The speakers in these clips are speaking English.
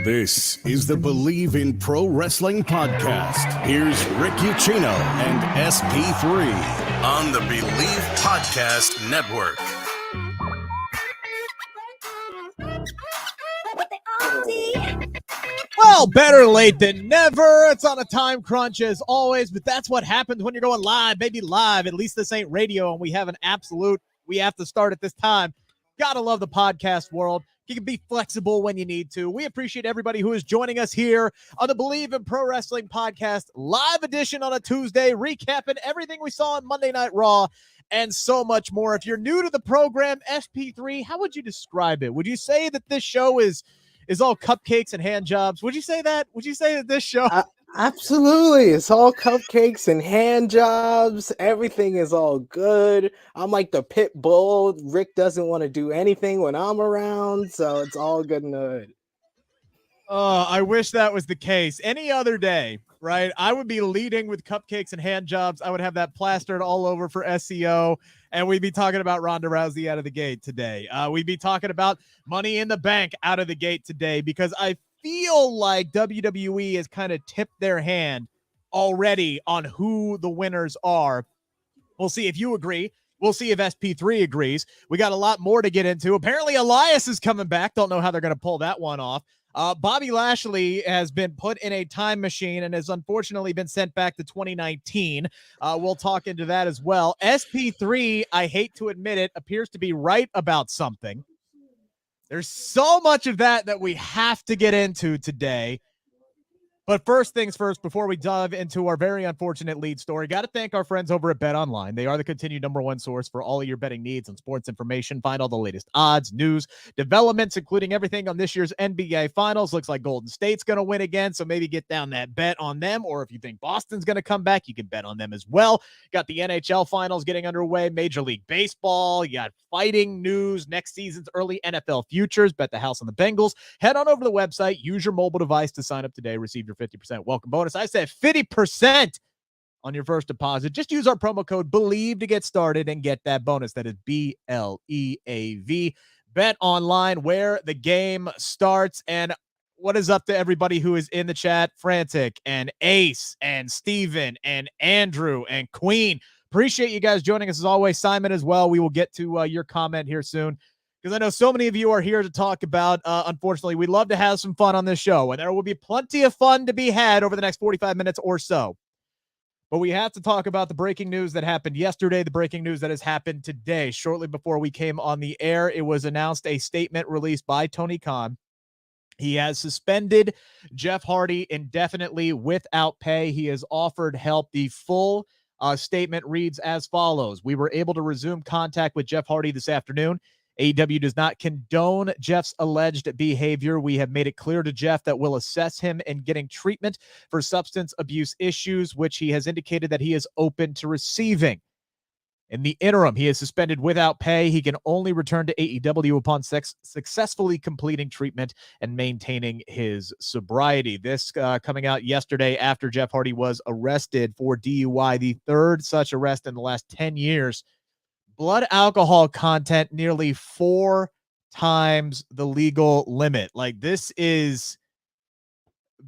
This is the Bleav in Pro Wrestling podcast. Here's Rick Ucchino and SP3 on the Bleav Podcast Network. Well, better late than never. It's on a time crunch as always, but that's what happens when you're going live, baby, live. At least this ain't radio, and we have we have to start at this time. Gotta love the podcast world. You can be flexible when you need to. We appreciate everybody who is joining us here on the Bleav in Pro Wrestling podcast, live edition on a Tuesday, recapping everything we saw on Monday Night Raw and so much more. If you're new to the program, SP3, how would you describe it? Would you say that this show is all cupcakes and hand jobs? Would you say that? Would you say that this show? Absolutely. It's all cupcakes and hand jobs. Everything is all good. I'm like the pit bull. Rick doesn't want to do anything when I'm around, so it's all good and good. I wish that was the case. Any other day, right? I would be leading with cupcakes and hand jobs. I would have that plastered all over for SEO, and we'd be talking about Ronda Rousey out of the gate today. We'd be talking about Money in the Bank out of the gate today, because I feel like WWE has kind of tipped their hand already on who the winners are. We'll see if you agree. We'll see if SP3 agrees. We got a lot more to get into. Apparently, Elias is coming back. Don't know how they're going to pull that one off. Bobby Lashley has been put in a time machine and has unfortunately been sent back to 2019. We'll talk into that as well. SP3, I hate to admit it, appears to be right about something. There's so much of that we have to get into today. But first things first, before we dive into our very unfortunate lead story, got to thank our friends over at Bet Online. They are the continued number one source for all of your betting needs and sports information. Find all the latest odds, news, developments, including everything on this year's NBA Finals. Looks like Golden State's going to win again, so maybe get down that bet on them. Or if you think Boston's going to come back, you can bet on them as well. Got the NHL Finals getting underway, Major League Baseball. You got fighting news, next season's early NFL futures. Bet the house on the Bengals. Head on over to the website. Use your mobile device to sign up today. Receive your 50% welcome bonus. I said 50% on your first deposit. Just use our promo code Bleav to get started and get that bonus. That is BLEAV. Bet Online, where the game starts. And what is up to everybody who is in the chat? Frantic and Ace and Steven and Andrew and Queen. Appreciate you guys joining us as always. Simon as well. We will get to your comment here soon, because I know so many of you are here to talk about. Unfortunately, we love to have some fun on this show, and there will be plenty of fun to be had over the next 45 minutes or so. But we have to talk about the breaking news that happened yesterday, the breaking news that has happened today. Shortly before we came on the air, it was announced, a statement released by Tony Khan. He has suspended Jeff Hardy indefinitely without pay. He has offered help. The full statement reads as follows. We were able to resume contact with Jeff Hardy this afternoon. AEW does not condone Jeff's alleged behavior. We have made it clear to Jeff that we'll assess him in getting treatment for substance abuse issues, which he has indicated that he is open to receiving. In the interim, he is suspended without pay. He can only return to AEW upon successfully completing treatment and maintaining his sobriety. This coming out yesterday after Jeff Hardy was arrested for DUI, the third such arrest in the last 10 years. Blood alcohol content nearly 4 times the legal limit. Like, this is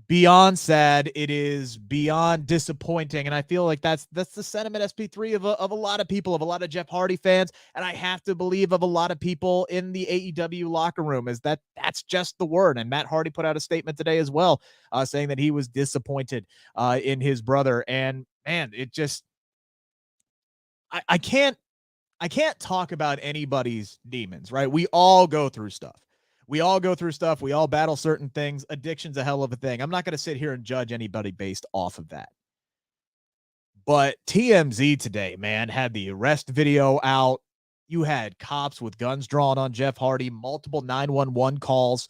beyond sad. It is beyond disappointing, and I feel like that's the sentiment, SP3, of a lot of people, of a lot of Jeff Hardy fans, and I have to believe of a lot of people in the AEW locker room, is that's just the word. And Matt Hardy put out a statement today as well, saying that he was disappointed in his brother. And man, it just, I can't talk about anybody's demons, right? We all go through stuff. We all battle certain things. Addiction's a hell of a thing. I'm not going to sit here and judge anybody based off of that. But TMZ today, man, had the arrest video out. You had cops with guns drawn on Jeff Hardy, multiple 911 calls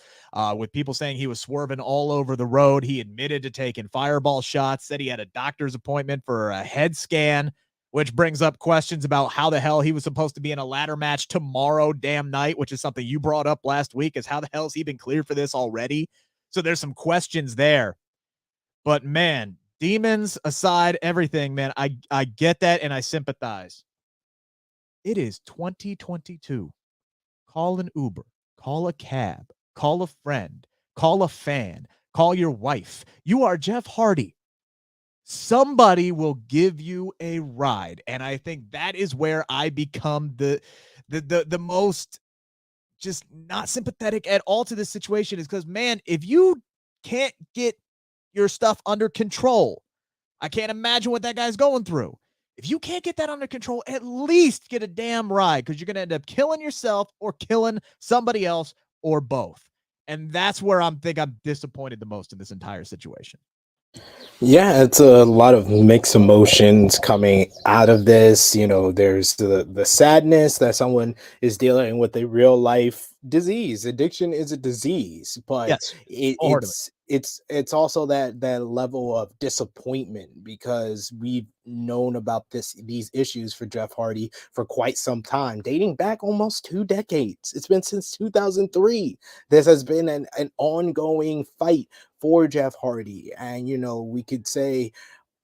with people saying he was swerving all over the road. He admitted to taking fireball shots, said he had a doctor's appointment for a head scan, which brings up questions about how the hell he was supposed to be in a ladder match tomorrow damn night, which is something you brought up last week, is how the hell has he been cleared for this already? So there's some questions there. But man, demons aside, everything, man, I get that and I sympathize. It is 2022. Call an Uber, call a cab, call a friend, call a fan, call your wife. You are Jeff Hardy. Somebody will give you a ride. And I think that is where I become the most just not sympathetic at all to this situation, is because, man, if you can't get your stuff under control, I can't imagine what that guy's going through. If you can't get that under control, at least get a damn ride, because you're going to end up killing yourself or killing somebody else or both. And that's where I'm disappointed the most in this entire situation. Yeah, it's a lot of mixed emotions coming out of this. There's the sadness that someone is dealing with a real life disease. Addiction is a disease, but Yes, it, wholeheartedly. it's also that level of disappointment, because we've known about these issues for Jeff Hardy for quite some time, dating back almost 2 decades. It's been since 2003. This has been an ongoing fight for Jeff Hardy. And, we could say,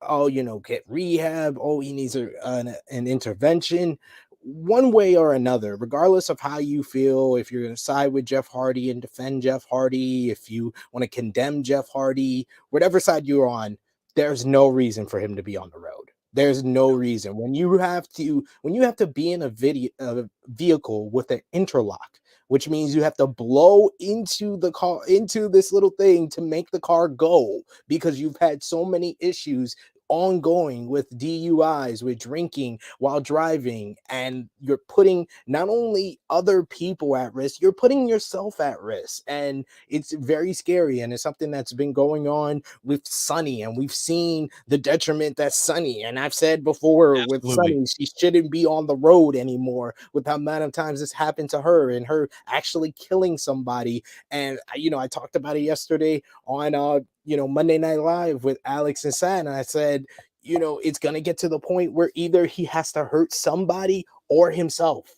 oh, get rehab. Oh, he needs an intervention. One way or another, regardless of how you feel, if you're going to side with Jeff Hardy and defend Jeff Hardy, if you want to condemn Jeff Hardy, whatever side you're on, there's no reason for him to be on the road. There's no reason. When you have to be in a vehicle with an interlock, which means you have to blow into the car, into this little thing to make the car go, because you've had so many issues ongoing with DUIs, with drinking while driving, and you're putting not only other people at risk, you're putting yourself at risk. And it's very scary, and it's something that's been going on with Sunny, and we've seen the detriment that Sunny, and I've said before, with Absolutely. Sunny, she shouldn't be on the road anymore, with the amount of times this happened to her, and her actually killing somebody. And I talked about it yesterday on Monday Night Live with Alex and Sad, and I said, it's gonna get to the point where either he has to hurt somebody or himself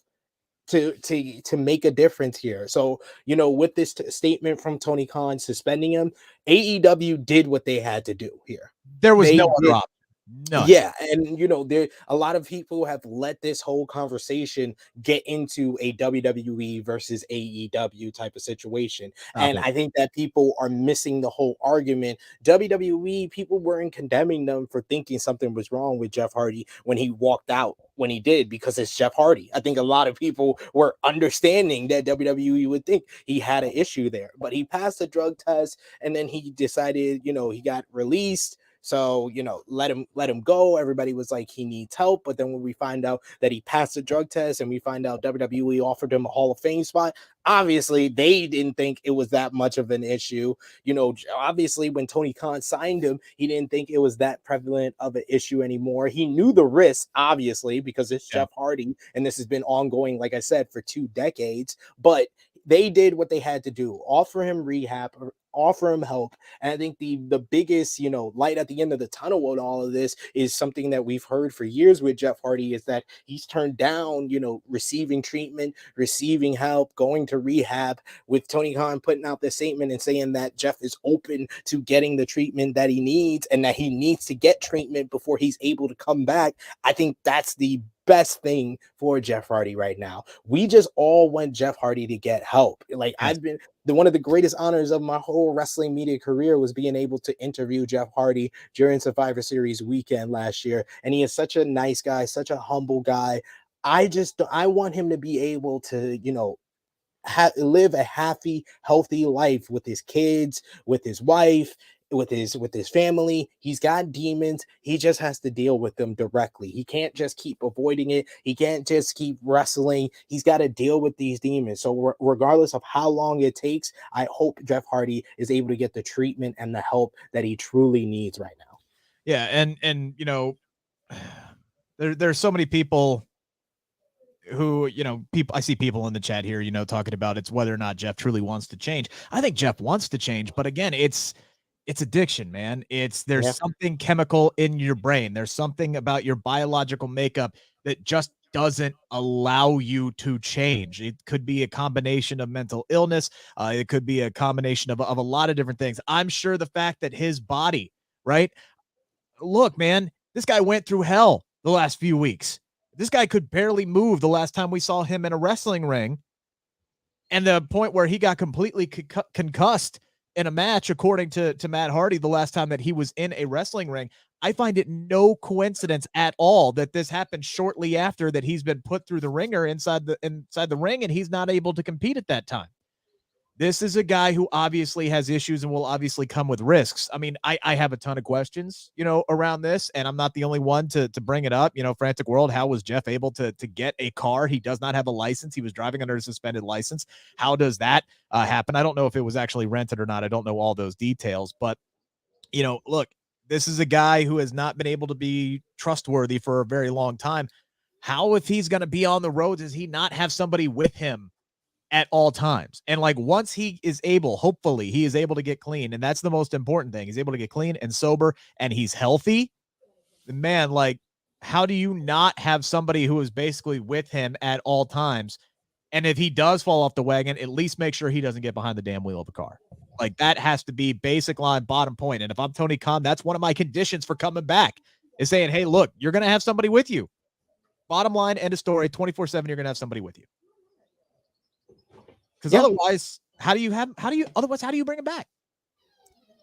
to make a difference here. So, with this statement from Tony Khan suspending him, AEW did what they had to do here. There was They no other did. option. None. Yeah, and there a lot of people have let this whole conversation get into a WWE versus AEW type of situation. Stop And it. I think that people are missing the whole argument. WWE, people weren't condemning them for thinking something was wrong with Jeff Hardy when he walked out when he did, because it's Jeff Hardy. I think a lot of people were understanding that WWE would think he had an issue there, but he passed the drug test, and then he decided, he got released. So, let him go. Everybody was like, he needs help. But then when we find out that he passed the drug test, and we find out WWE offered him a Hall of Fame spot, obviously they didn't think it was that much of an issue. Obviously when Tony Khan signed him, he didn't think it was that prevalent of an issue anymore. He knew the risk, obviously, because it's Jeff Hardy, and this has been ongoing, like I said, for 2 decades. But they did what they had to do: offer him rehab, or offer him help. And I think the biggest, light at the end of the tunnel with all of this is something that we've heard for years with Jeff Hardy, is that he's turned down, receiving treatment, receiving help, going to rehab, with Tony Khan putting out this statement and saying that Jeff is open to getting the treatment that he needs, and that he needs to get treatment before he's able to come back. I think that's the best thing for Jeff Hardy right now. We just all want Jeff Hardy to get help. Like, Yes. I've been one of the greatest honors of my whole wrestling media career was being able to interview Jeff Hardy during Survivor Series weekend last year. And he is such a nice guy, such a humble guy. I want him to be able to, live a happy, healthy life with his kids, with his wife, with his family. He's got demons. He just has to deal with them directly. He can't just keep avoiding it. He can't just keep wrestling. He's got to deal with these demons. So regardless of how long it takes, I hope Jeff Hardy is able to get the treatment and the help that he truly needs right now. Yeah, and there's so many people who, people, I see people in the chat here, talking about it's whether or not Jeff truly wants to change. I think Jeff wants to change, but again, it's addiction, man. There's something chemical in your brain. There's something about your biological makeup that just doesn't allow you to change. It could be a combination of mental illness. It could be a combination of a lot of different things. I'm sure the fact that his body, right? Look, man, this guy went through hell the last few weeks. This guy could barely move the last time we saw him in a wrestling ring. And the point where he got completely concussed in a match, according to Matt Hardy, the last time that he was in a wrestling ring. I find it no coincidence at all that this happened shortly after that he's been put through the ringer inside the ring, and he's not able to compete at that time. This is a guy who obviously has issues and will obviously come with risks. I mean, I have a ton of questions, around this, and I'm not the only one to bring it up. Frantic World, how was Jeff able to get a car? He does not have a license. He was driving under a suspended license. How does that happen? I don't know if it was actually rented or not. I don't know all those details, but look, this is a guy who has not been able to be trustworthy for a very long time. How, if he's going to be on the road, does he not have somebody with him at all times? And once he is able, hopefully he is able to get clean, and that's the most important thing. He's able to get clean and sober and he's healthy. Man, how do you not have somebody who is basically with him at all times? And if he does fall off the wagon, at least make sure he doesn't get behind the damn wheel of a car. That has to be basic line, bottom point. And if I'm Tony Khan, that's one of my conditions for coming back, is saying, hey, look, you're going to have somebody with you. Bottom line, end of story, 24/7, you're going to have somebody with you. Because otherwise, how do you bring him back?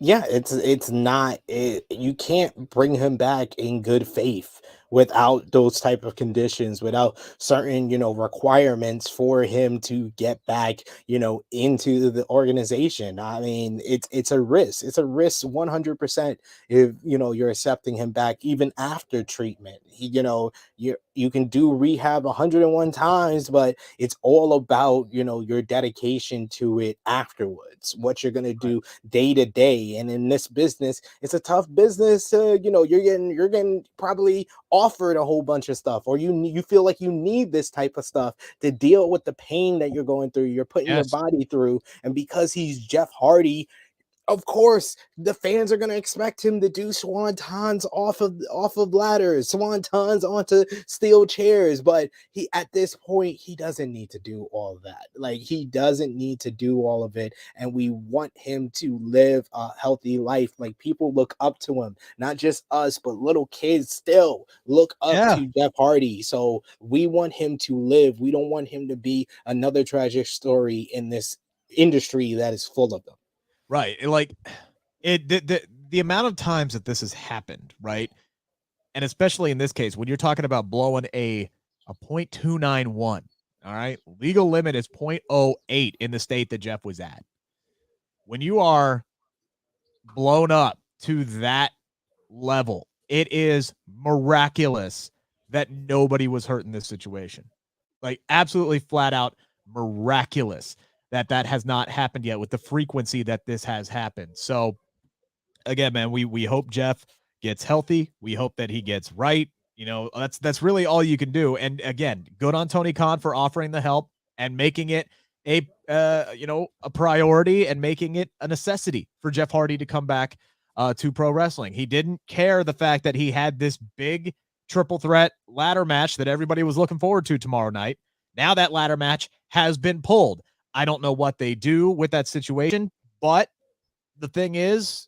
Yeah, it's not you can't bring him back in good faith without those type of conditions, without certain, requirements for him to get back, into the organization. I mean, it's a risk. It's a risk 100% if, you're accepting him back even after treatment. You can do rehab 101 times, but it's all about, your dedication to it afterwards, what you're going to do day to day. And in this business, it's a tough business. You're getting probably offered a whole bunch of stuff, or you feel like you need this type of stuff to deal with the pain that you're going through, you're putting your body through. And because he's Jeff Hardy, of course, the fans are going to expect him to do swantons off of ladders, swantons onto steel chairs. But at this point, he doesn't need to do all of that. He doesn't need to do all of it. And we want him to live a healthy life. People look up to him, not just us, but little kids still look up to Jeff Hardy. So we want him to live. We don't want him to be another tragic story in this industry that is full of them. Right. The amount of times that this has happened, right? And especially in this case, when you're talking about blowing a 0.291, all right? Legal limit is 0.08 in the state that Jeff was at. When you are blown up to that level, it is miraculous that nobody was hurt in this situation. Absolutely flat out miraculous that has not happened yet with the frequency that this has happened. So again, man, we hope Jeff gets healthy. We hope that he gets right. That's really all you can do. And again, good on Tony Khan for offering the help and making it a priority and making it a necessity for Jeff Hardy to come back to pro wrestling. He didn't care the fact that he had this big triple threat ladder match that everybody was looking forward to tomorrow night. Now that ladder match has been pulled. I don't know what they do with that situation, but the thing is,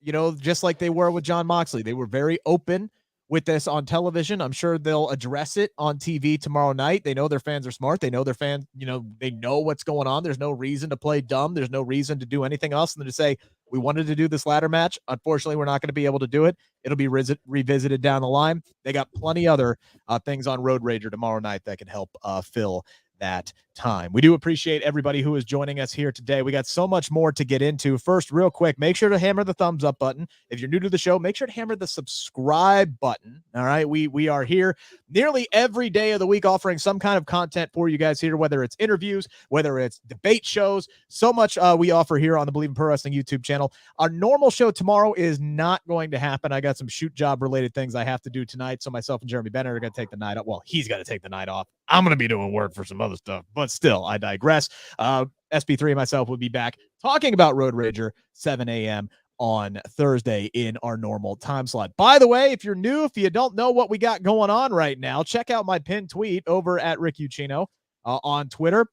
just like they were with Jon Moxley, they were very open with this on television. I'm sure they'll address it on TV tomorrow night. They know their fans are smart. They know their fans, they know what's going on. There's no reason to play dumb. There's no reason to do anything else than to say, we wanted to do this ladder match. Unfortunately, we're not going to be able to do it. It'll be revisited down the line. They got plenty other things on Road Rager tomorrow night that can help fill that time. We do appreciate everybody who is joining us here today. We got so much more to get into. First, real quick, make sure to hammer the thumbs up button. If you're new to the show, make sure to hammer the subscribe button. All right. We are here nearly every day of the week offering some kind of content for you guys here, whether it's interviews, whether it's debate shows, so much we offer here on the Bleav in Pro Wrestling YouTube channel. Our normal show tomorrow is not going to happen. I got some shoot job related things I have to do tonight. So myself and Jeremy Bennett are going to take the night off. Well, he's got to take the night off. I'm going to be doing work for some other stuff, but still, I digress. SP3 and myself will be back talking about Road Rager 7 a.m. on Thursday in our normal time slot. By the way, if you're new, if you don't know what we got going on right now, check out my pinned tweet over at Rick Ucchino on Twitter.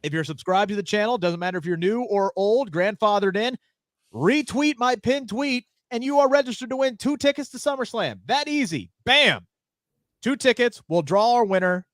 If you're subscribed to the channel, doesn't matter if you're new or old, grandfathered in, retweet my pinned tweet, and you are registered to win 2 tickets to SummerSlam. That easy. Bam. 2 tickets. We'll draw our winner.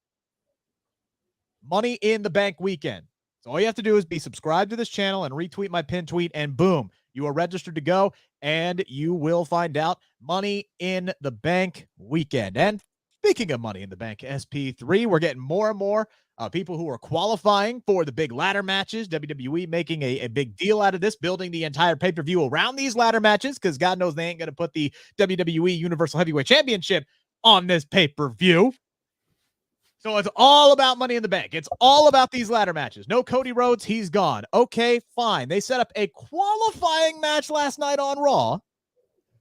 Money in the Bank weekend. So all you have to do is be subscribed to this channel and retweet my pinned tweet, and boom, you are registered to go, and you will find out Money in the Bank weekend. And speaking of Money in the Bank, SP3, we're getting more and more people who are qualifying for the big ladder matches. WWE making a big deal out of this, building the entire pay-per-view around these ladder matches, because God knows they ain't going to put the WWE Universal Heavyweight Championship on this pay-per-view. So it's all about Money in the Bank. It's all about these ladder matches. No Cody Rhodes, he's gone. Okay, fine. They set up a qualifying match last night on Raw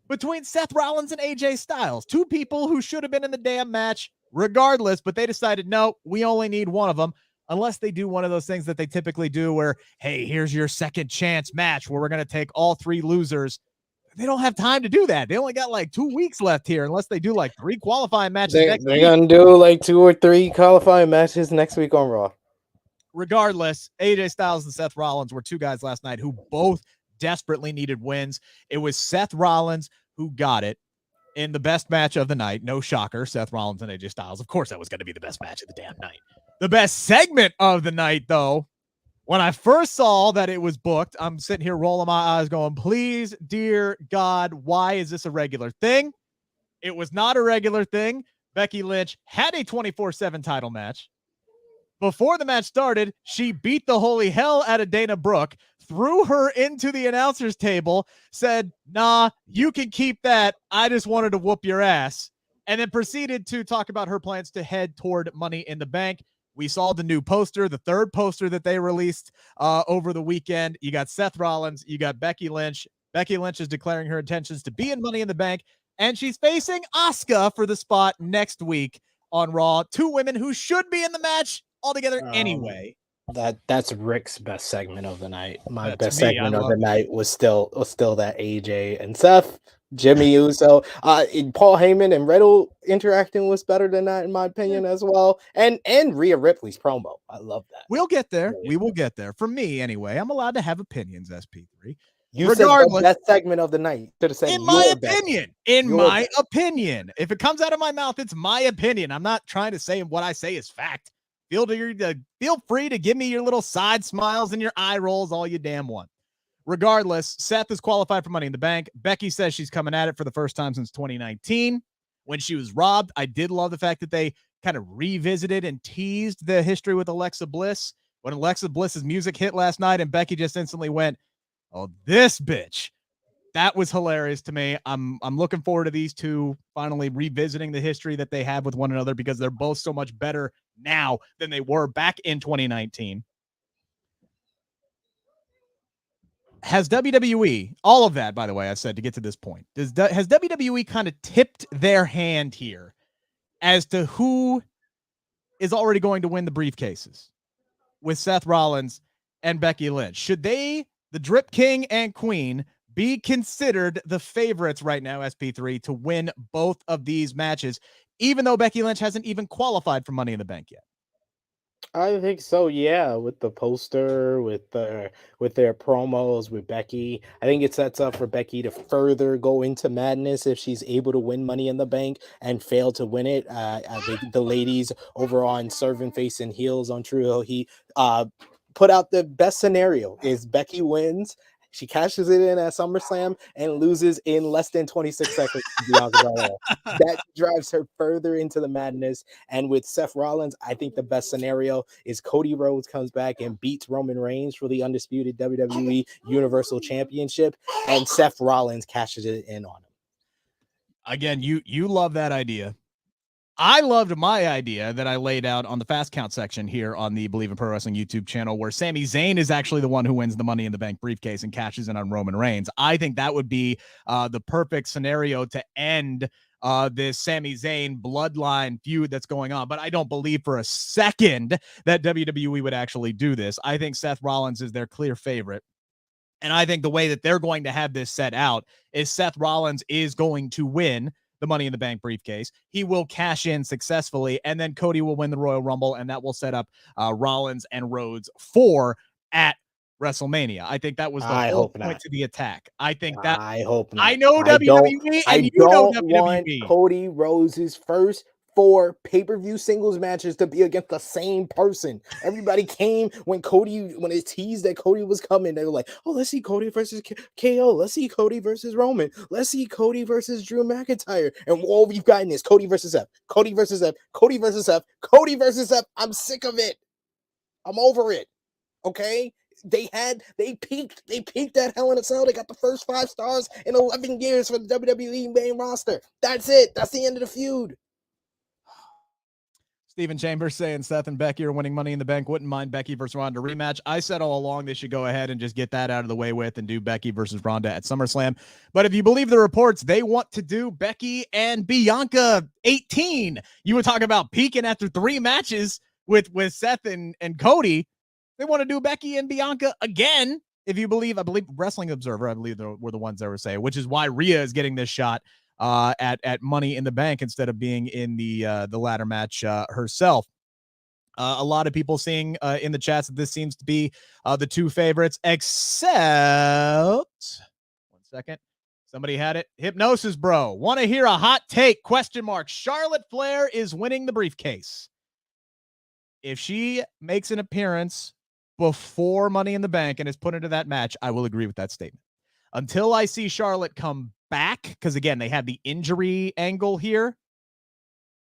between Seth Rollins and AJ Styles, two people who should have been in the damn match regardless, but they decided, no, we only need one of them, unless they do one of those things that they typically do where, hey, here's your second chance match where we're going to take all three losers. They don't have time to do that. They only got like 2 weeks left here, unless they do like 3 qualifying matches They're going to do like 2 or 3 qualifying matches next week on Raw. Regardless, AJ Styles and Seth Rollins were 2 guys last night who both desperately needed wins. It was Seth Rollins who got it in the best match of the night. No shocker, Seth Rollins and AJ Styles. Of course, that was going to be the best match of the damn night. The best segment of the night, though, when I first saw that it was booked, I'm sitting here rolling my eyes going, please, dear God, why is this a regular thing? It was not a regular thing. Becky Lynch had a 24/7 title match. Before the match started, she beat the holy hell out of Dana Brooke, threw her into the announcer's table, said, nah, you can keep that. I just wanted to whoop your ass. And then proceeded to talk about her plans to head toward Money in the Bank. We saw the new poster, the third poster that they released over the weekend. You got Seth Rollins, you got Becky Lynch. Becky Lynch is declaring her intentions to be in Money in the Bank, and she's facing Asuka for the spot next week on Raw. 2 women who should be in the match altogether anyway. That's Rick's best segment of the night. My best me, segment of the night was still that AJ and Seth, Jimmy Uso, Paul Heyman and Riddle interacting was better than that in my opinion as well. And Rhea Ripley's promo, I love that. We'll get there. We will get there. For me, anyway, I'm allowed to have opinions. SP3. You said the best segment of the night. In my opinion, if it comes out of my mouth, it's my opinion. I'm not trying to say what I say is fact. Feel free to give me your little side smiles and your eye rolls all you damn want. Regardless, Seth is qualified for Money in the Bank. Becky says she's coming at it for the first time since 2019 when she was robbed. I did love the fact that they kind of revisited and teased the history with Alexa Bliss. When Alexa Bliss's music hit last night and Becky just instantly went, oh, this bitch. That was hilarious to me. I'm looking forward to these two finally revisiting the history that they have with one another, because they're both so much better now than they were back in 2019. Has WWE, all of that, by the way, I said to get to this point, has WWE kind of tipped their hand here as to who is already going to win the briefcases with Seth Rollins and Becky Lynch? Should they, the Drip King and Queen, be considered the favorites right now, SP3, to win both of these matches, even though Becky Lynch hasn't even qualified for Money in the Bank yet? I think so, yeah. With the poster, with their promos, with Becky, I think it sets up for Becky to further go into madness if she's able to win Money in the Bank and fail to win it. I think the ladies over on Serving Face and Heels on True Heat put out the best scenario is Becky wins. She cashes it in at SummerSlam and loses in less than 26 seconds to Bianca Belair. That drives her further into the madness. And with Seth Rollins, I think the best scenario is Cody Rhodes comes back and beats Roman Reigns for the undisputed WWE Universal Championship, and Seth Rollins cashes it in on him. Again, you love that idea. I loved my idea that I laid out on the Fast Count section here on the Bleav in Pro Wrestling YouTube channel, where Sami Zayn is actually the one who wins the Money in the Bank briefcase and cashes in on Roman Reigns. I think that would be the perfect scenario to end this Sami Zayn bloodline feud that's going on. But I don't believe for a second that WWE would actually do this. I think Seth Rollins is their clear favorite. And I think the way that they're going to have this set out is Seth Rollins is going to win the Money in the Bank briefcase. He will cash in successfully, and then Cody will win the Royal Rumble, and that will set up Rollins and Rhodes for at WrestleMania. I think that was the whole point to the attack. I think that I hope not. I know WWE, and you know WWE. Want Cody Rhodes' first 4 pay-per-view singles matches to be against the same person. Everybody came when it teased that Cody was coming. They were like, oh, let's see Cody versus KO. Let's see Cody versus Roman. Let's see Cody versus Drew McIntyre. And all we've gotten is Cody versus F. Cody versus F. Cody versus F. Cody versus F. I'm sick of it. I'm over it. Okay? They peaked at Hell in a Cell. They got the first 5 stars in 11 years for the WWE main roster. That's it. That's the end of the feud. Stephen Chambers saying Seth and Becky are winning Money in the Bank. Wouldn't mind Becky versus Ronda rematch. I said all along they should go ahead and just get that out of the way with and do Becky versus Ronda at SummerSlam. But if you believe the reports, they want to do Becky and Bianca 18. You were talking about peaking after 3 matches with Seth and Cody. They want to do Becky and Bianca again. If you believe, I believe Wrestling Observer, I believe were the ones that were saying, which is why Rhea is getting this shot at Money in the Bank instead of being in the ladder match herself. A lot of people seeing in the chats that this seems to be the 2 favorites, except 1 second. Somebody had it. Hypnosis Bro. Want to hear a hot take? ? Charlotte Flair is winning the briefcase. If she makes an appearance before Money in the Bank and is put into that match, I will agree with that statement. Until I see Charlotte come back, because again, they have the injury angle here,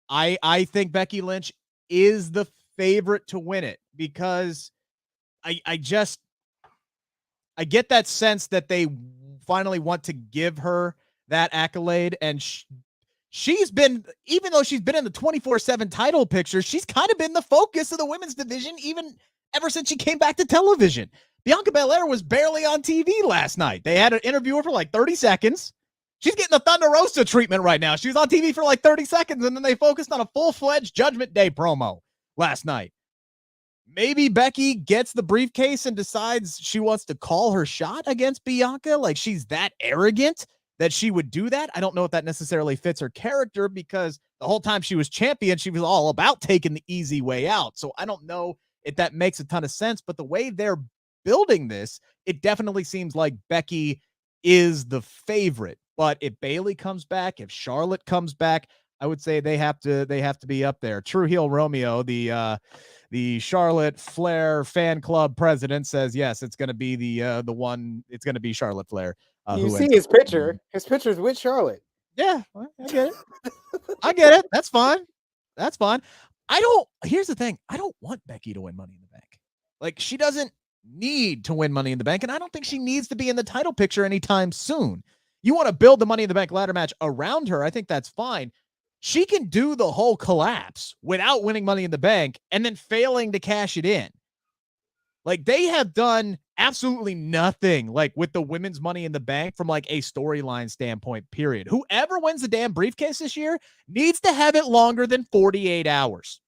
I think Becky Lynch is the favorite to win it, because I get that sense that they finally want to give her that accolade, and she's been, even though she's been in the 24/7 title picture, she's kind of been the focus of the women's division even ever since she came back to television. Bianca Belair was barely on TV last night. They had an interviewer for like 30 seconds. She's getting the Thunder Rosa treatment right now. She was on TV for like 30 seconds, and then they focused on a full-fledged Judgment Day promo last night. Maybe Becky gets the briefcase and decides she wants to call her shot against Bianca. Like, she's that arrogant that she would do that. I don't know if that necessarily fits her character, because the whole time she was champion, she was all about taking the easy way out. So I don't know if that makes a ton of sense, but the way they're building this, it definitely seems like Becky is the favorite. But if Bayley comes back, if Charlotte comes back, I would say they have to be up there. True Heel Romeo, the Charlotte Flair fan club president, says yes, it's going to be the one. It's going to be Charlotte Flair. You see his picture. His picture's with Charlotte. Yeah, I get it. I get it. That's fine. That's fine. Here's the thing. I don't want Becky to win Money in the Bank. Like, she doesn't need to win Money in the Bank, and I don't think she needs to be in the title picture anytime soon. You want to build the Money in the Bank ladder match around her, I think that's fine. She can do the whole collapse without winning Money in the Bank and then failing to cash it in. Like, they have done absolutely nothing, like, with the women's Money in the Bank from, like, a storyline standpoint, period. Whoever wins the damn briefcase this year needs to have it longer than 48 hours.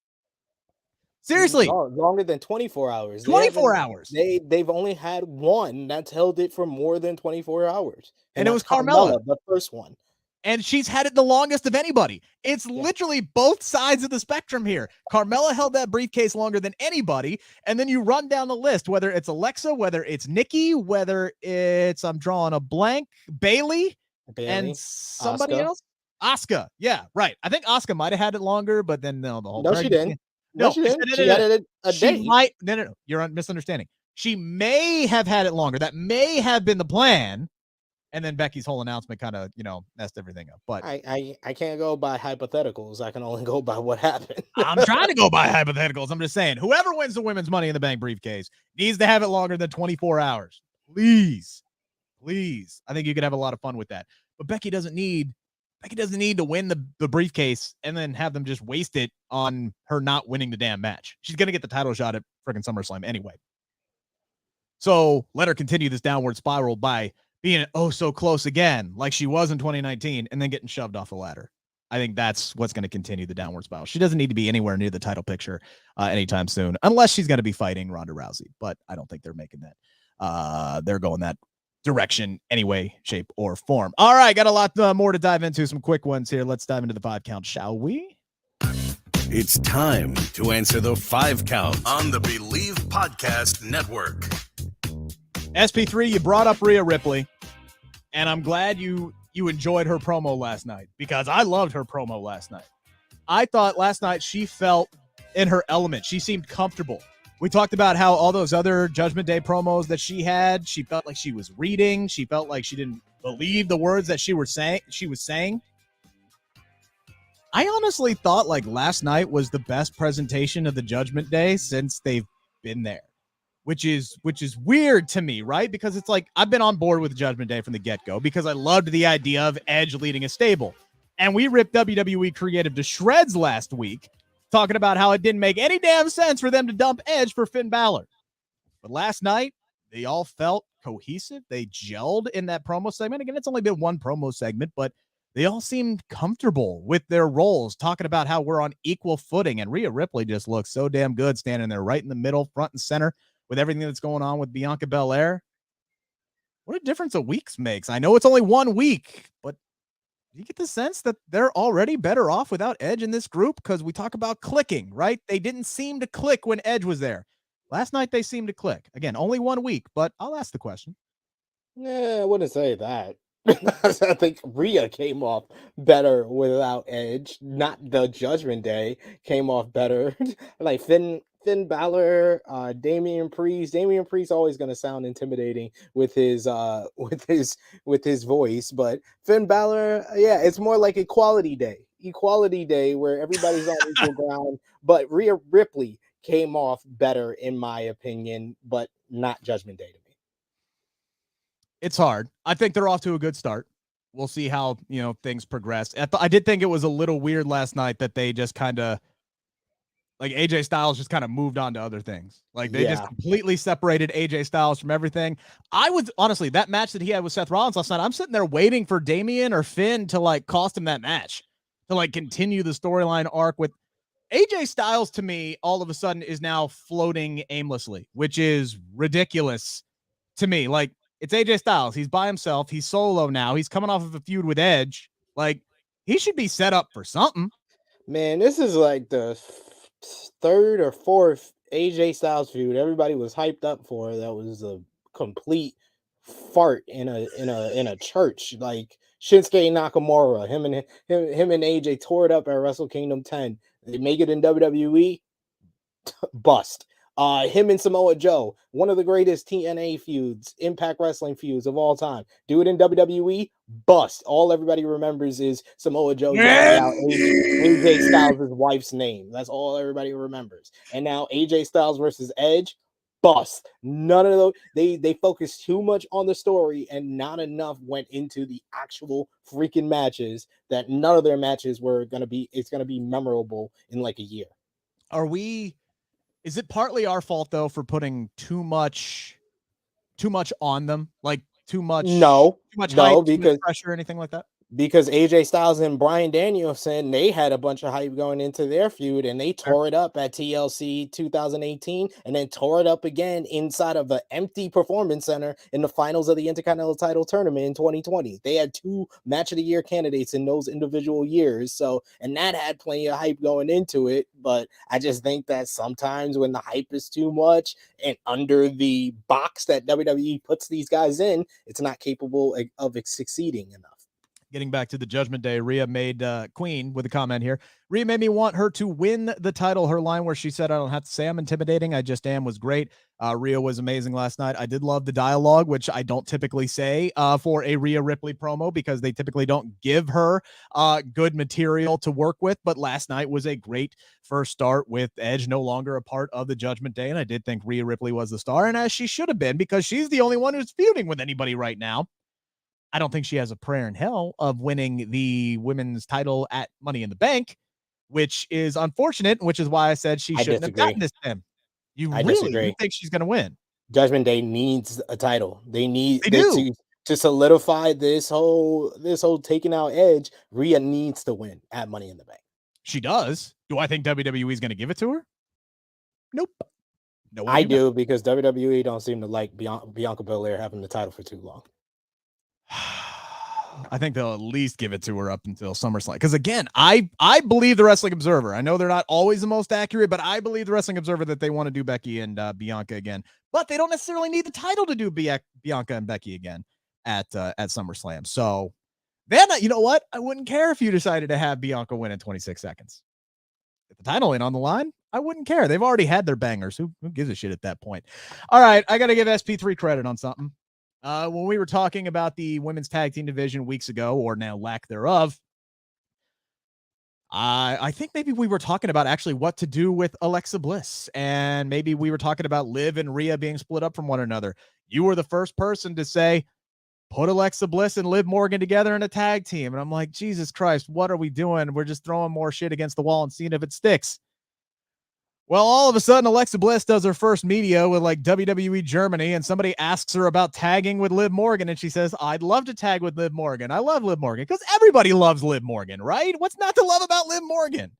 Seriously. Longer than 24 hours. 24 hours. They've only had one that's held it for more than 24 hours. And it was Carmella, the first one. And she's had it the longest of anybody. It's literally both sides of the spectrum here. Carmella held that briefcase longer than anybody. And then you run down the list, whether it's Alexa, whether it's Nikki, whether it's, I'm drawing a blank, Bayley. And somebody else. Asuka. Yeah, right. I think Asuka might have had it longer, but then the whole. No, she didn't. No, she didn't. She had it a day. No. You're misunderstanding. She may have had it longer. That may have been the plan. And then Becky's whole announcement kind of, messed everything up. But I can't go by hypotheticals. I can only go by what happened. I'm trying to go by hypotheticals. I'm just saying, whoever wins the women's Money in the Bank briefcase needs to have it longer than 24 hours. Please. I think you could have a lot of fun with that. But Becky doesn't need to win the briefcase and then have them just waste it on her not winning the damn match. She's going to get the title shot at freaking SummerSlam anyway. So let her continue this downward spiral by being so close again, like she was in 2019, and then getting shoved off the ladder. I think that's what's going to continue the downward spiral. She doesn't need to be anywhere near the title picture anytime soon, unless she's going to be fighting Ronda Rousey. But I don't think they're making that. They're going that direction anyway, shape, or form. All right, got a lot more to dive into. Some quick ones here. Let's dive into the 5 count, shall we? It's time to answer the 5 count on the Bleav Podcast Network. SP3, you brought up Rhea Ripley, and I'm glad you enjoyed her promo last night, because I loved her promo last night. I thought last night she felt in her element. She seemed comfortable. We talked about how all those other Judgment Day promos that she had, she felt like she was reading. She felt like she didn't believe the words that she was saying. I honestly thought like last night was the best presentation of the Judgment Day since they've been there, which is weird to me, right? Because it's like I've been on board with Judgment Day from the get-go because I loved the idea of Edge leading a stable. And we ripped WWE Creative to shreds last week, talking about how it didn't make any damn sense for them to dump Edge for Finn Balor. But last night, they all felt cohesive. They gelled in that promo segment. Again, it's only been one promo segment, but they all seemed comfortable with their roles, talking about how we're on equal footing. And Rhea Ripley just looks so damn good standing there right in the middle, front and center with everything that's going on with Bianca Belair. What a difference a week makes. I know it's only 1 week, but you get the sense that they're already better off without Edge in this group because we talk about clicking, right? They didn't seem to click when Edge was there. Last night, they seemed to click. Again, only 1 week, but I'll ask the question. Yeah, I wouldn't say that. I think Rhea came off better without Edge. Not the Judgment Day came off better. Like Finn Balor, Damian Priest. Damian Priest always going to sound intimidating with his with his voice, but Finn Balor, yeah, it's more like Equality Day where everybody's on equal ground. But Rhea Ripley came off better in my opinion, but not Judgment Day to me. It's hard. I think they're off to a good start. We'll see how, things progress. I did think it was a little weird last night that they just kind of, like AJ Styles just kind of moved on to other things. Like they just completely separated AJ Styles from everything. I would honestly, that match that he had with Seth Rollins last night, I'm sitting there waiting for Damian or Finn to like cost him that match, to like continue the storyline arc with AJ Styles. To me, all of a sudden is now floating aimlessly, which is ridiculous to me. Like, it's AJ Styles. He's by himself. He's solo now. He's coming off of a feud with Edge. Like, he should be set up for something. Man, this is like the third or fourth AJ Styles feud everybody was hyped up for. That was a complete fart in a church. Like Shinsuke Nakamura, him and AJ tore it up at Wrestle Kingdom 10. They make it in WWE, bust. Him and Samoa Joe, one of the greatest TNA feuds, Impact Wrestling feuds of all time. Do it in WWE, bust. All everybody remembers is Samoa Joe yelling out AJ Styles' wife's name. That's all everybody remembers. And now AJ Styles versus Edge, bust. None of those. They focused too much on the story and not enough went into the actual freaking matches. That none of their matches were gonna be. It's gonna be memorable in like a year. Is it partly our fault though for putting too much on them? Like too much hype, too much pressure, anything like that? Because AJ Styles and Bryan Danielson, they had a bunch of hype going into their feud and they tore it up at TLC 2018 and then tore it up again inside of an empty performance center in the finals of the Intercontinental title tournament in 2020. They had 2 match of the year candidates in those individual years. So, and that had plenty of hype going into it. But I just think that sometimes when the hype is too much and under the box that WWE puts these guys in, it's not capable of succeeding enough. Getting back to the Judgment Day, Rhea made Queen with a comment here. Rhea made me want her to win the title. Her line where she said, "I don't have to say I'm intimidating, I just am," was great. Rhea was amazing last night. I did love the dialogue, which I don't typically say for a Rhea Ripley promo because they typically don't give her good material to work with. But last night was a great first start with Edge no longer a part of the Judgment Day. And I did think Rhea Ripley was the star, and as she should have been, because she's the only one who's feuding with anybody right now. I don't think she has a prayer in hell of winning the women's title at Money in the Bank, which is unfortunate, which is why I said she shouldn't have gotten this to him. You think she's going to win? Judgment Day needs a title. They need to solidify this whole taking out Edge. Rhea needs to win at Money in the Bank. She does. Do I think WWE is going to give it to her? Nope. No, I do, because WWE don't seem to like Bianca Belair having the title for too long. I think they'll at least give it to her up until SummerSlam. Because again, I believe the Wrestling Observer. I know they're not always the most accurate, but I believe the Wrestling Observer that they want to do Becky and Bianca again. But they don't necessarily need the title to do Bianca and Becky again at SummerSlam. So then, you know what? I wouldn't care if you decided to have Bianca win in 26 seconds. if the title ain't on the line, I wouldn't care. They've already had their bangers. Who gives a shit at that point? All right, I got to give SP3 credit on something. When we were talking about the women's tag team division weeks ago, or now lack thereof, I think maybe we were talking about actually what to do with Alexa Bliss, and maybe we were talking about Liv and Rhea being split up from one another. You were the first person to say, put Alexa Bliss and Liv Morgan together in a tag team. And I'm like, Jesus Christ, what are we doing? We're just throwing more shit against the wall and seeing if it sticks. Well, all of a sudden, Alexa Bliss does her first media with like WWE Germany, and somebody asks her about tagging with Liv Morgan, and she says, I'd love to tag with Liv Morgan. I love Liv Morgan, because everybody loves Liv Morgan, right? What's not to love about Liv Morgan?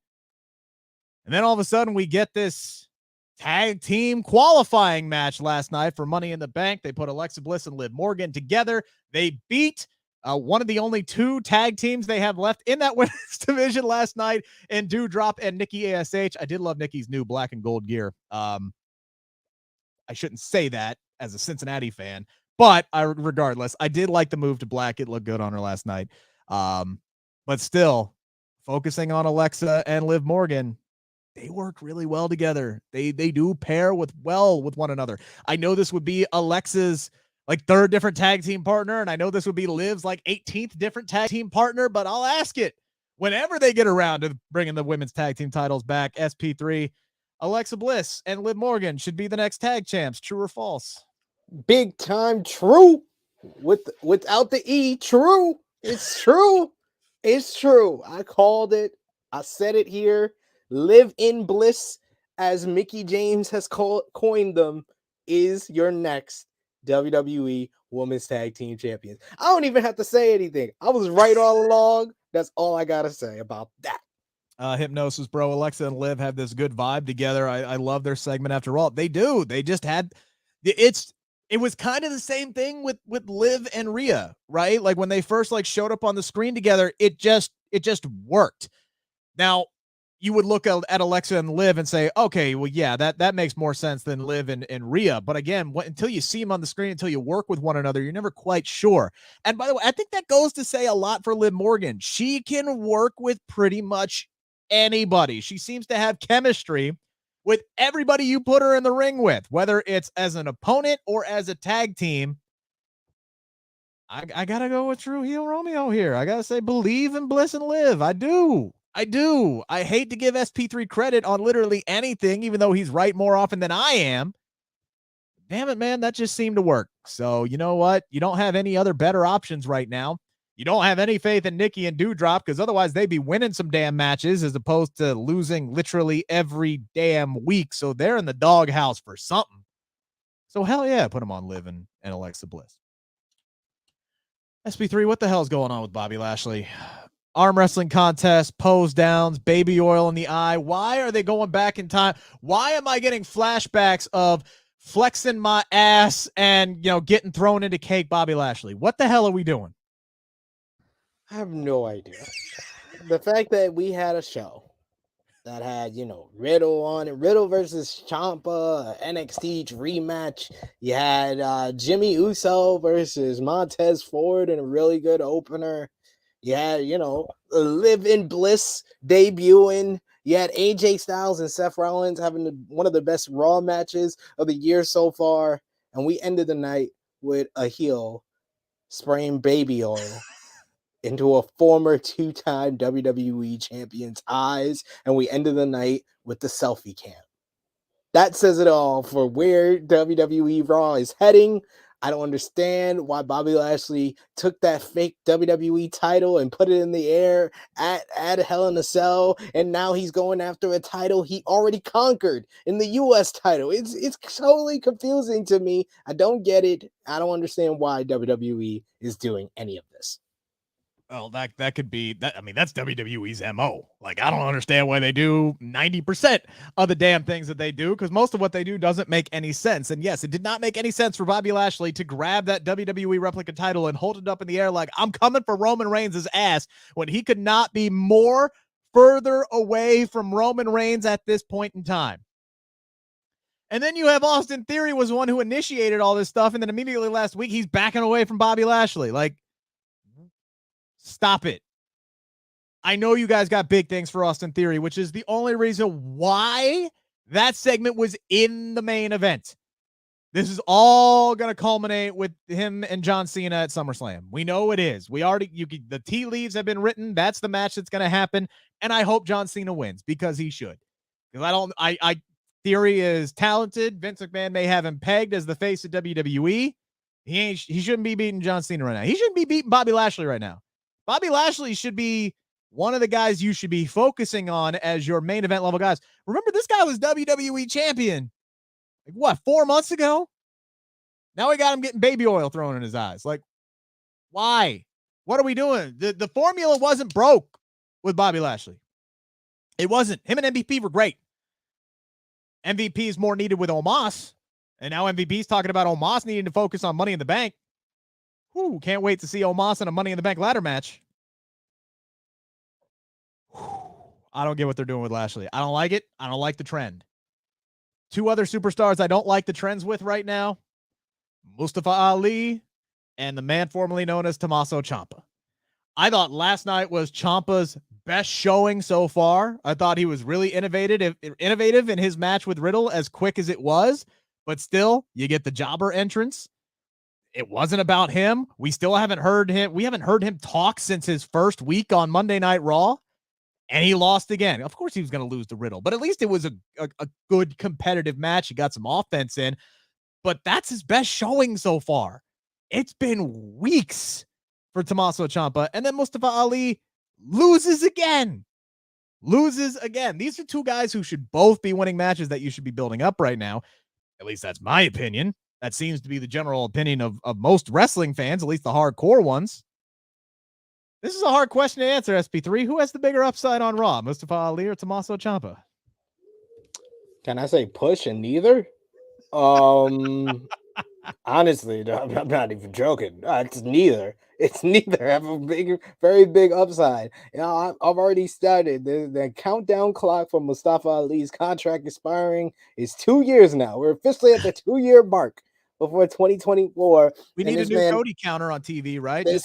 And then all of a sudden, we get this tag team qualifying match last night for Money in the Bank. They put Alexa Bliss and Liv Morgan together. They beat one of the only two tag teams they have left in that women's division last night, and Doudrop and Nikki ASH. I did love Nikki's new black and gold gear. I shouldn't say that as a Cincinnati fan, but regardless, I did like the move to black. It looked good on her last night. But still, focusing on Alexa and Liv Morgan, they work really well together. They do pair well with one another. I know this would be Alexa's like third different tag team partner, and I know this would be Liv's like 18th different tag team partner, but I'll ask it whenever they get around to bringing the women's tag team titles back. SP3, Alexa Bliss and Liv Morgan should be the next tag champs. True or false? Big time true. Without the E, true. It's true. It's true. I called it. I said it here. Live in Bliss, as Mickey James has coined them, is your next WWE Women's Tag Team Champions. I don't even have to say anything. I was right all along. That's all I gotta say about that. Hypnosis, bro. Alexa and Liv have this good vibe together. I love their segment after all. They do. They just had it was kind of the same thing with Liv and Rhea, right? Like when they first like showed up on the screen together, it just worked. Now, you would look at Alexa and Liv and say, okay, well, yeah, that makes more sense than Liv and Rhea. But again, until you see them on the screen, until you work with one another, you're never quite sure. And by the way, I think that goes to say a lot for Liv Morgan. She can work with pretty much anybody. She seems to have chemistry with everybody you put her in the ring with, whether it's as an opponent or as a tag team. I got to go with True Heel Romeo here. I got to say Bleav in Bliss and Liv. I do. I hate to give SP3 credit on literally anything, even though he's right more often than I am. Damn it, man. That just seemed to work. So you know what? You don't have any other better options right now. You don't have any faith in Nikki and Doudrop, because otherwise they'd be winning some damn matches as opposed to losing literally every damn week. So they're in the doghouse for something. So hell yeah, put them on Liv and Alexa Bliss. SP3, what the hell's going on with Bobby Lashley? Arm wrestling contest, pose downs, baby oil in the eye. Why are they going back in time? Why am I getting flashbacks of flexing my ass and, getting thrown into cake Bobby Lashley? What the hell are we doing? I have no idea. The fact that we had a show that had, Riddle on it, Riddle versus Ciampa, NXT rematch. You had Jimmy Uso versus Montez Ford in a really good opener. You had, Liv in Bliss debuting. You had AJ Styles and Seth Rollins having one of the best Raw matches of the year so far. And we ended the night with a heel spraying baby oil into a former two-time WWE champion's eyes. And we ended the night with the selfie cam. That says it all for where WWE Raw is heading. I don't understand why Bobby Lashley took that fake WWE title and put it in the air at Hell in a Cell, and now he's going after a title he already conquered in the U.S. title. It's totally confusing to me. I don't get it. I don't understand why WWE is doing any of this. Well, that could be that. I mean, that's WWE's MO. Like, I don't understand why they do 90% of the damn things that they do, because most of what they do doesn't make any sense. And yes, it did not make any sense for Bobby Lashley to grab that WWE replica title and hold it up in the air like, I'm coming for Roman Reigns' ass, when he could not be more further away from Roman Reigns at this point in time. And then you have Austin Theory was the one who initiated all this stuff, and then immediately last week he's backing away from Bobby Lashley. Like, stop it. I know you guys got big things for Austin Theory, which is the only reason why that segment was in the main event. This is all going to culminate with him and John Cena at SummerSlam. We know it is. The tea leaves have been written. That's the match that's going to happen. And I hope John Cena wins because he should. Because Theory is talented. Vince McMahon may have him pegged as the face of WWE. He shouldn't be beating John Cena right now. He shouldn't be beating Bobby Lashley right now. Bobby Lashley should be one of the guys you should be focusing on as your main event level guys. Remember, this guy was WWE champion. 4 months ago? Now we got him getting baby oil thrown in his eyes. Why? What are we doing? The formula wasn't broke with Bobby Lashley. It wasn't. Him and MVP were great. MVP is more needed with Omos. And now MVP's talking about Omos needing to focus on Money in the Bank. Whew, can't wait to see Omos in a Money in the Bank ladder match. I don't get what they're doing with Lashley. I don't like it. I don't like the trend. Two other superstars I don't like the trends with right now. Mustafa Ali and the man formerly known as Tommaso Ciampa. I thought last night was Ciampa's best showing so far. I thought he was really innovative in his match with Riddle, as quick as it was, but still, you get the jobber entrance. It wasn't about him. We still haven't heard him. We haven't heard him talk since his first week on Monday Night Raw, and he lost again. Of course, he was going to lose to Riddle, but at least it was a good competitive match. He got some offense in, but that's his best showing so far. It's been weeks for Tommaso Ciampa, and then Mustafa Ali loses again. These are two guys who should both be winning matches that you should be building up right now. At least that's my opinion. That seems to be the general opinion of most wrestling fans, at least the hardcore ones. This is a hard question to answer, SP3. Who has the bigger upside on Raw, Mustafa Ali or Tommaso Ciampa? Can I say push and neither? Honestly, I'm not even joking. It's neither. It's neither. I have a very big upside. I've already started. The countdown clock for Mustafa Ali's contract expiring is 2 years now. We're officially at the 2-year mark before 2024. We need a new Cody counter on TV, right? This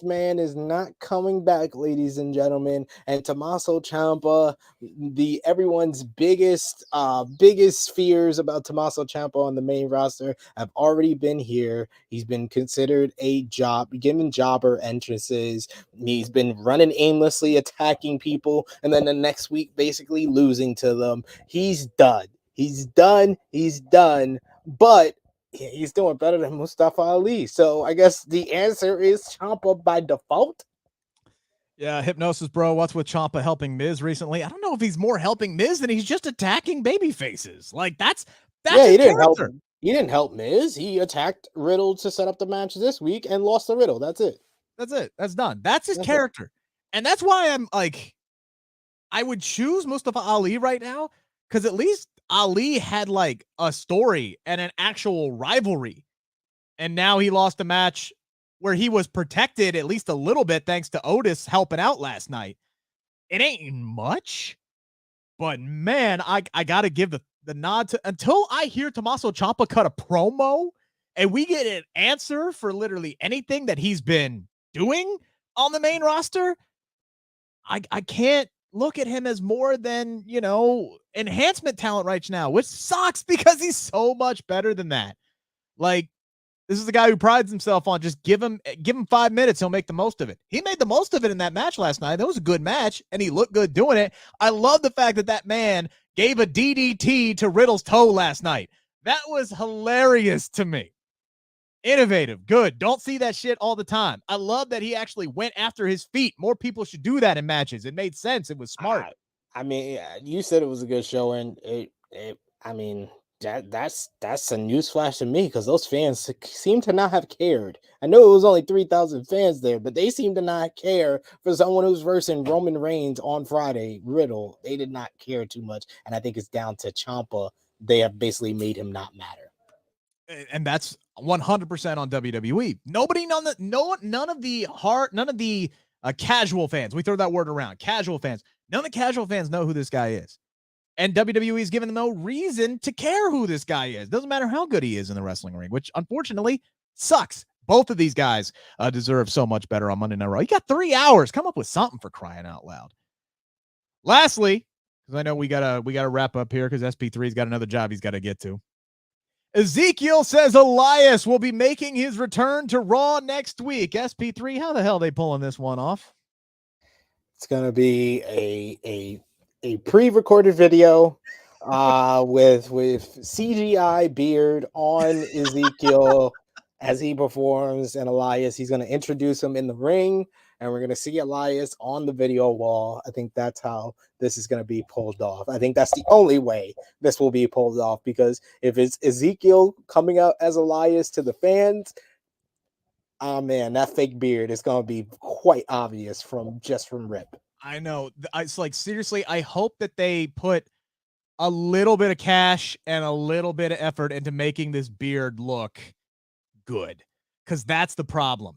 man is not coming back, ladies and gentlemen. And Tommaso Ciampa, everyone's biggest fears about Tommaso Ciampa on the main roster have already been here. He's been considered given jobber entrances. He's been running aimlessly, attacking people, and then the next week basically losing to them. He's done. But he's doing better than Mustafa Ali. So I guess the answer is Ciampa by default. Yeah, Hypnosis Bro, what's with Ciampa helping Miz recently? I don't know if he's more helping Miz than he's just attacking baby faces. That's he didn't help Miz. He attacked Riddle to set up the match this week and lost to Riddle. That's it. That's done. That's his character. And that's why I'm I would choose Mustafa Ali right now, because at least Ali had a story and an actual rivalry. And now he lost a match where he was protected at least a little bit thanks to Otis helping out last night. It ain't much, but man, I got to give the nod to, until I hear Tommaso Ciampa cut a promo and we get an answer for literally anything that he's been doing on the main roster, I can't look at him as more than, enhancement talent right now, which sucks because he's so much better than that. This is the guy who prides himself on just give him 5 minutes, he'll make the most of it. He made the most of it in that match last night. That was a good match, and he looked good doing it. I love the fact that man gave a DDT to Riddle's toe last night. That was hilarious to me. Innovative, good. Don't see that shit all the time. I love that he actually went after his feet. More people should do that in matches. It made sense. It was smart. You said it was a good show, and that's a newsflash to me, because those fans seem to not have cared. I know it was only 3,000 fans there, but they seem to not care for someone who's versing Roman Reigns on Friday, Riddle. They did not care too much, and I think it's down to Ciampa. They have basically made him not matter. And that's 100% on WWE. None of the casual fans. We throw that word around. Casual fans. None of the casual fans know who this guy is. And WWE is giving them no reason to care who this guy is. Doesn't matter how good he is in the wrestling ring, which unfortunately sucks. Both of these guys deserve so much better on Monday Night Raw. You got 3 hours. Come up with something, for crying out loud. Lastly, because I know we gotta wrap up here because SP3's got another job he's got to get to. Ezekiel says Elias will be making his return to Raw next week. SP3, how the hell are they pulling this one off? It's gonna be a pre-recorded video with CGI beard on Ezekiel as he performs, and Elias, he's gonna introduce him in the ring, and we're gonna see Elias on the video wall. I think that's how this is gonna be pulled off. I think that's the only way this will be pulled off, because if it's Ezekiel coming out as Elias to the fans, oh man, that fake beard is gonna be quite obvious from rip. I know. It's like, seriously, I hope that they put a little bit of cash and a little bit of effort into making this beard look good, because that's the problem.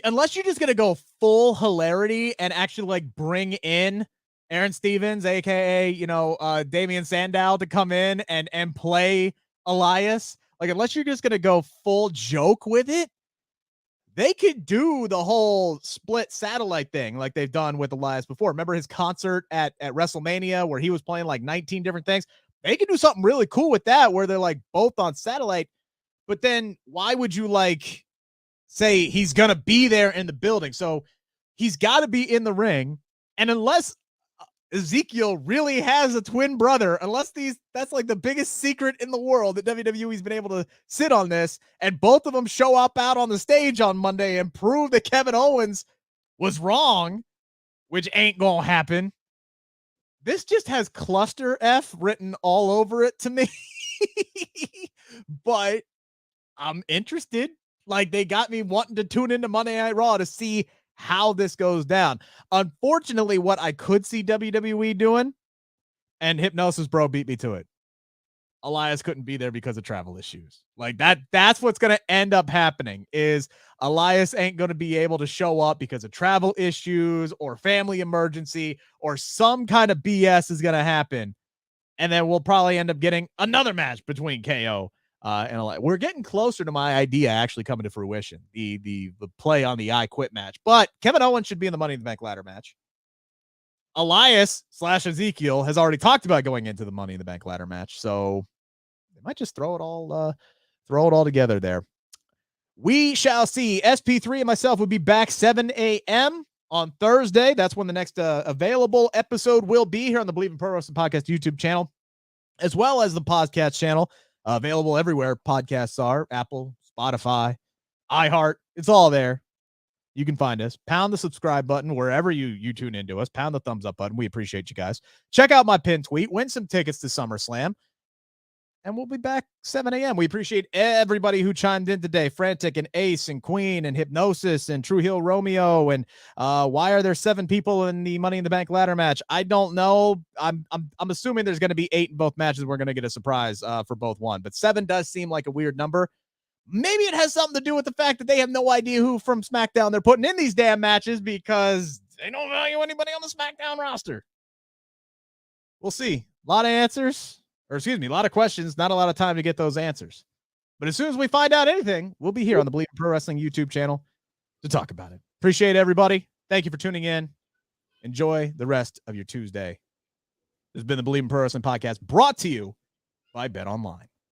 Unless you're just gonna go full hilarity and actually like bring in Aaron Stevens, aka Damian Sandow, to come in and play Elias, like unless you're just gonna go full joke with it, they could do the whole split satellite thing like they've done with Elias before. Remember his concert at WrestleMania where he was playing like 19 different things? They could do something really cool with that where they're like both on satellite. But then why would you like say he's going to be there in the building? So he's got to be in the ring. And unless Ezekiel really has a twin brother, that's like the biggest secret in the world that WWE's been able to sit on this, and both of them show up out on the stage on Monday and prove that Kevin Owens was wrong, which ain't gonna happen. This just has cluster F written all over it to me. But I'm interested. Like, they got me wanting to tune into Monday Night Raw to see how this goes down. Unfortunately, what I could see WWE doing, and Hypnosis Bro beat me to it, Elias couldn't be there because of travel issues. Like that's what's going to end up happening, is Elias ain't going to be able to show up because of travel issues or family emergency or some kind of BS is going to happen. And then we'll probably end up getting another match between KO and Elias. We're getting closer to my idea actually coming to fruition, the play on the I Quit match. But Kevin Owens should be in the Money in the Bank ladder match. Elias / Ezekiel has already talked about going into the Money in the Bank ladder match, so they might just throw it all together there. We shall see. SP3 and myself will be back 7 a.m. on Thursday. That's when the next available episode will be here on the Bleav in Pro Wrestling Podcast YouTube channel, as well as the podcast channel. Available everywhere podcasts are: Apple, Spotify, iHeart. It's all there. You can find us. Pound the subscribe button wherever you tune into us. Pound the thumbs up button. We appreciate you guys. Check out my pin tweet. Win some tickets to SummerSlam. And we'll be back 7 a.m. We appreciate everybody who chimed in today. Frantic and Ace and Queen and Hypnosis and True Heel Romeo. And why are there 7 people in the Money in the Bank ladder match? I don't know. I'm assuming there's going to be 8 in both matches. We're going to get a surprise for both one. But 7 does seem like a weird number. Maybe it has something to do with the fact that they have no idea who from SmackDown they're putting in these damn matches because they don't value anybody on the SmackDown roster. We'll see. A lot of answers. Or excuse me, a lot of questions, not a lot of time to get those answers. But as soon as we find out anything, we'll be here on the Bleav in Pro Wrestling YouTube channel to talk about it. Appreciate everybody. Thank you for tuning in. Enjoy the rest of your Tuesday. This has been the Bleav in Pro Wrestling Podcast, brought to you by BetOnline.